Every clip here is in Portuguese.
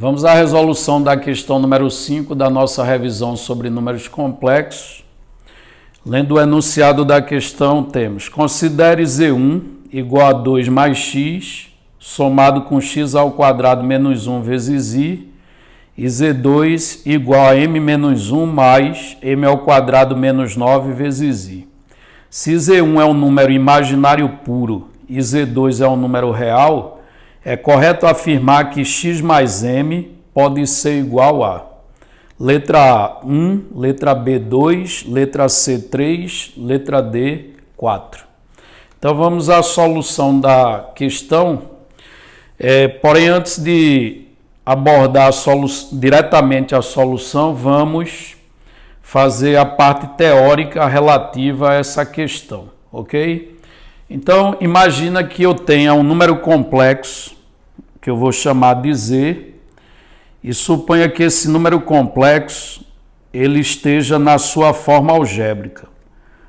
Vamos à resolução da questão número 5 da nossa revisão sobre números complexos. Lendo o enunciado da questão, temos: considere Z1 igual a 2 mais x, somado com x ao quadrado menos 1 vezes i, e Z2 igual a m menos 1 mais m ao quadrado menos 9 vezes i. Se Z1 é um número imaginário puro e Z2 é um número real, é correto afirmar que x mais m pode ser igual a letra A, 1, letra B, 2, letra C, 3, letra D, 4. Então vamos à solução da questão. Porém, antes de abordar diretamente a solução, vamos fazer a parte teórica relativa a essa questão, ok? Então, imagina que eu tenha um número complexo, que eu vou chamar de Z, e suponha que esse número complexo ele esteja na sua forma algébrica.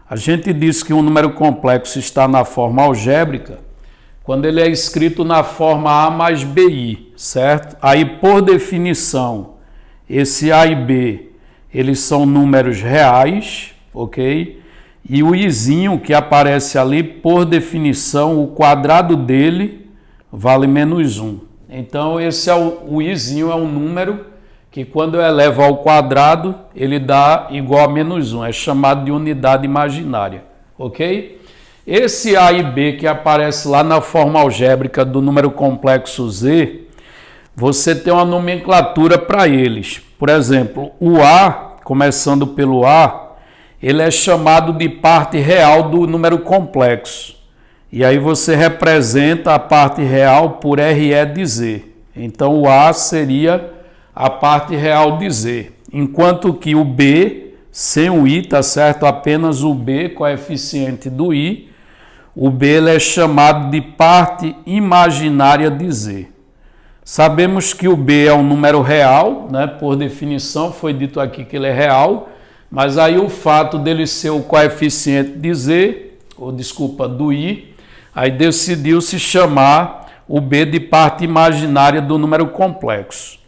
A gente diz que um número complexo está na forma algébrica quando ele é escrito na forma A mais BI, certo? Aí, por definição, esse A e B, eles são números reais, ok? E o izinho que aparece ali, por definição, o quadrado dele vale menos 1. Então, esse é o izinho é um número que, quando eu elevo ao quadrado, ele dá igual a menos 1. É chamado de unidade imaginária, ok? Esse A e B que aparece lá na forma algébrica do número complexo Z, você tem uma nomenclatura para eles. Por exemplo, o A, começando pelo A, ele é chamado de parte real do número complexo. E aí você representa a parte real por RE de Z. Então o A seria a parte real de Z. Enquanto que o B, sem o I, tá certo? Apenas o B, coeficiente do I, o B ele é chamado de parte imaginária de Z. Sabemos que o B é um número real, né? Por definição, foi dito aqui que ele é real. Mas aí o fato dele ser o coeficiente de Z, do I, aí decidiu se chamar o B de parte imaginária do número complexo.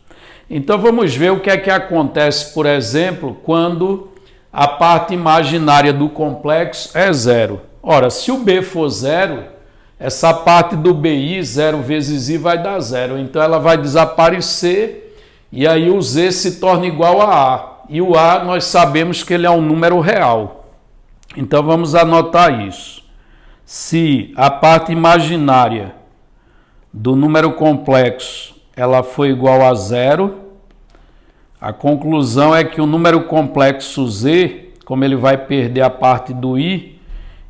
Então vamos ver o que é que acontece, por exemplo, quando a parte imaginária do complexo é zero. Ora, se o B for zero, essa parte do BI, 0 vezes I, vai dar zero. Então ela vai desaparecer e aí o Z se torna igual a A. E o A, nós sabemos que ele é um número real. Então, vamos anotar isso. Se a parte imaginária do número complexo ela for igual a zero, a conclusão é que o número complexo Z, como ele vai perder a parte do I,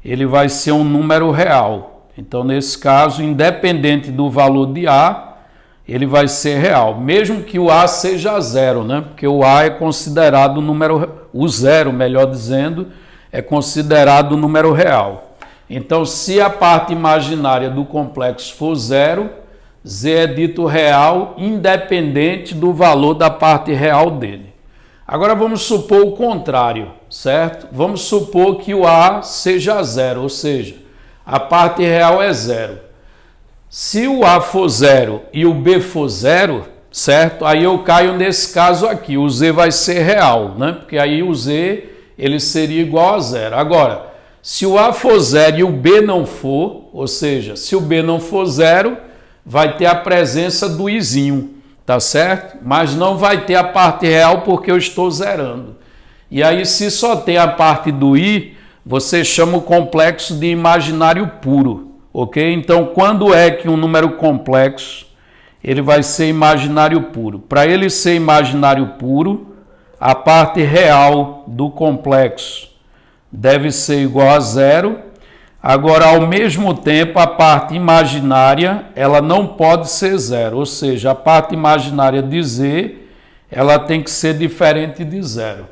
ele vai ser um número real. Então, nesse caso, independente do valor de A, ele vai ser real, mesmo que o A seja zero, né? Porque o A é considerado o zero, melhor dizendo, é considerado um número real. Então, se a parte imaginária do complexo for zero, Z é dito real, independente do valor da parte real dele. Agora vamos supor o contrário, certo? Vamos supor que o A seja zero, ou seja, a parte real é zero. Se o A for zero e o B for zero, certo? Aí eu caio nesse caso aqui, o Z vai ser real, né? Porque aí o Z ele seria igual a zero. Agora, se o A for zero e o B não for, ou seja, se o B não for zero, vai ter a presença do Izinho, tá certo? Mas não vai ter a parte real porque eu estou zerando. E aí, se só tem a parte do I, você chama o complexo de imaginário puro. Ok? Então, quando é que um número complexo ele vai ser imaginário puro? Para ele ser imaginário puro, a parte real do complexo deve ser igual a zero. Agora, ao mesmo tempo, a parte imaginária ela não pode ser zero, ou seja, a parte imaginária de Z ela tem que ser diferente de zero.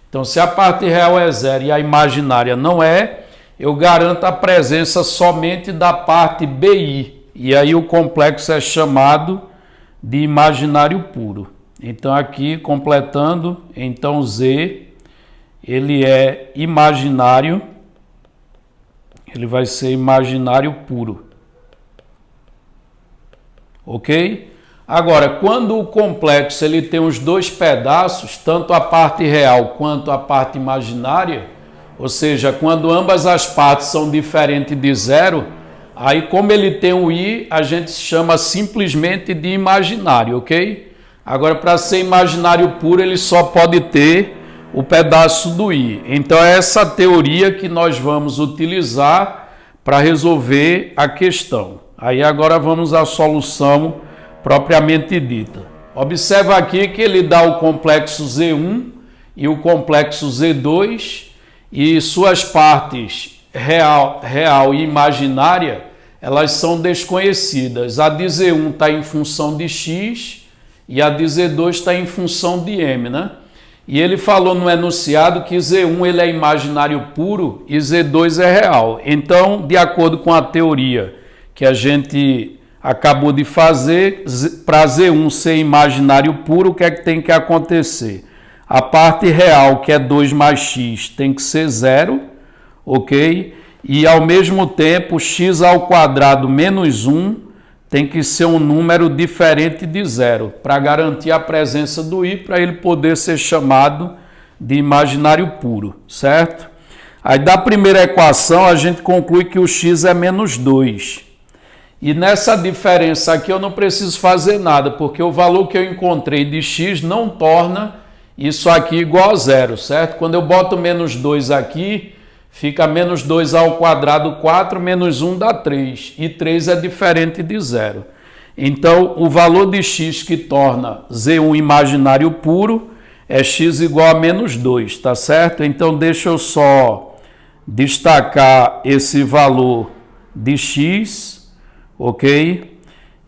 Então, se a parte real é zero e a imaginária não é, eu garanto a presença somente da parte BI. E aí o complexo é chamado de imaginário puro. Então aqui, completando, então Z, ele é imaginário, ele vai ser imaginário puro. Ok? Agora, quando o complexo ele tem os dois pedaços, tanto a parte real quanto a parte imaginária, ou seja, quando ambas as partes são diferentes de zero, aí como ele tem o i, a gente chama simplesmente de imaginário, ok? Agora, para ser imaginário puro, ele só pode ter o pedaço do i. Então, é essa teoria que nós vamos utilizar para resolver a questão. Aí agora vamos à solução propriamente dita. Observa aqui que ele dá o complexo Z1 e o complexo Z2 e suas partes real e imaginária, elas são desconhecidas. A de Z1 está em função de x e a de Z2 está em função de m, né? E ele falou no enunciado que Z1 ele é imaginário puro e Z2 é real. Então, de acordo com a teoria que a gente acabou de fazer, para Z1 ser imaginário puro, o que é que tem que acontecer? A parte real, que é 2 mais x, tem que ser zero, ok? E ao mesmo tempo, x ao quadrado menos 1 tem que ser um número diferente de zero, para garantir a presença do i, para ele poder ser chamado de imaginário puro, certo? Aí da primeira equação, a gente conclui que o x é menos 2. E nessa diferença aqui eu não preciso fazer nada, porque o valor que eu encontrei de x não torna isso aqui igual a zero, certo? Quando eu boto menos 2 aqui, fica menos 2 ao quadrado 4, menos 1 dá 3. E 3 é diferente de zero. Então, o valor de x que torna Z1 imaginário puro é x igual a menos 2, tá certo? Então, deixa eu só destacar esse valor de x, ok?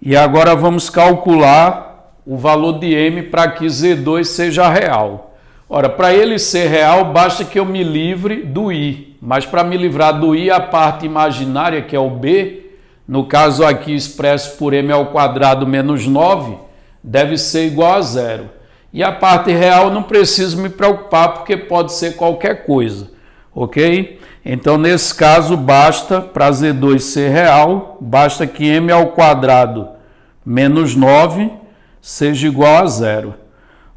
E agora vamos calcular o valor de m para que Z2 seja real. Ora, para ele ser real, basta que eu me livre do i. Mas para me livrar do i, a parte imaginária, que é o b, no caso aqui expresso por m ao quadrado menos 9, deve ser igual a zero. E a parte real não preciso me preocupar, porque pode ser qualquer coisa, ok? Então, nesse caso, basta, para Z2 ser real, basta que m ao quadrado menos 9 seja igual a zero.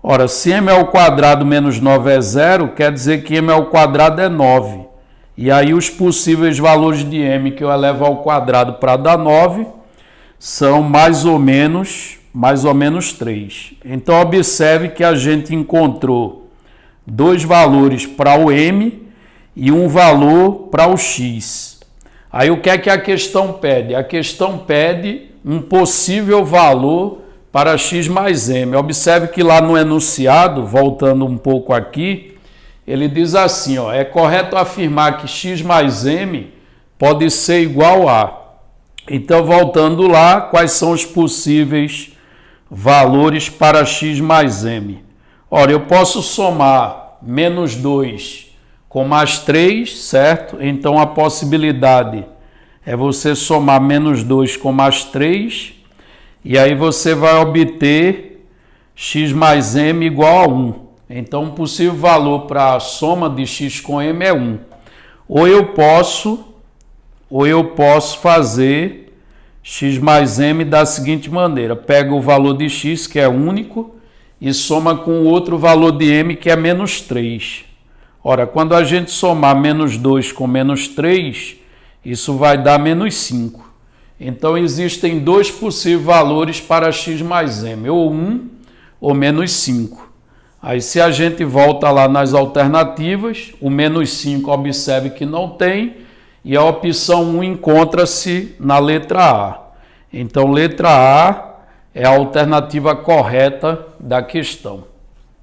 Ora, se m ao quadrado menos 9 é zero, quer dizer que m ao quadrado é 9. E aí os possíveis valores de m que eu elevo ao quadrado para dar 9 são mais ou menos 3. Então, observe que a gente encontrou dois valores para o m e um valor para o x. Aí o que é que a questão pede? A questão pede um possível valor para x mais m. Observe que lá no enunciado, voltando um pouco aqui, ele diz assim, ó, é correto afirmar que x mais m pode ser igual a... Então, voltando lá, quais são os possíveis valores para x mais m? Ora, eu posso somar menos 2 com mais 3, certo? Então, a possibilidade é você somar menos 2 com mais 3, e aí você vai obter x mais m igual a 1. Então, um possível valor para a soma de x com m é 1. Ou eu posso fazer x mais m da seguinte maneira. Pega o valor de x, que é único, e soma com o outro valor de m, que é menos 3. Ora, quando a gente somar menos 2 com menos 3, isso vai dar menos 5. Então, existem dois possíveis valores para x mais m, ou 1 ou menos 5. Aí, se a gente volta lá nas alternativas, o menos 5 observe que não tem, e a opção 1 encontra-se na letra A. Então, letra A é a alternativa correta da questão.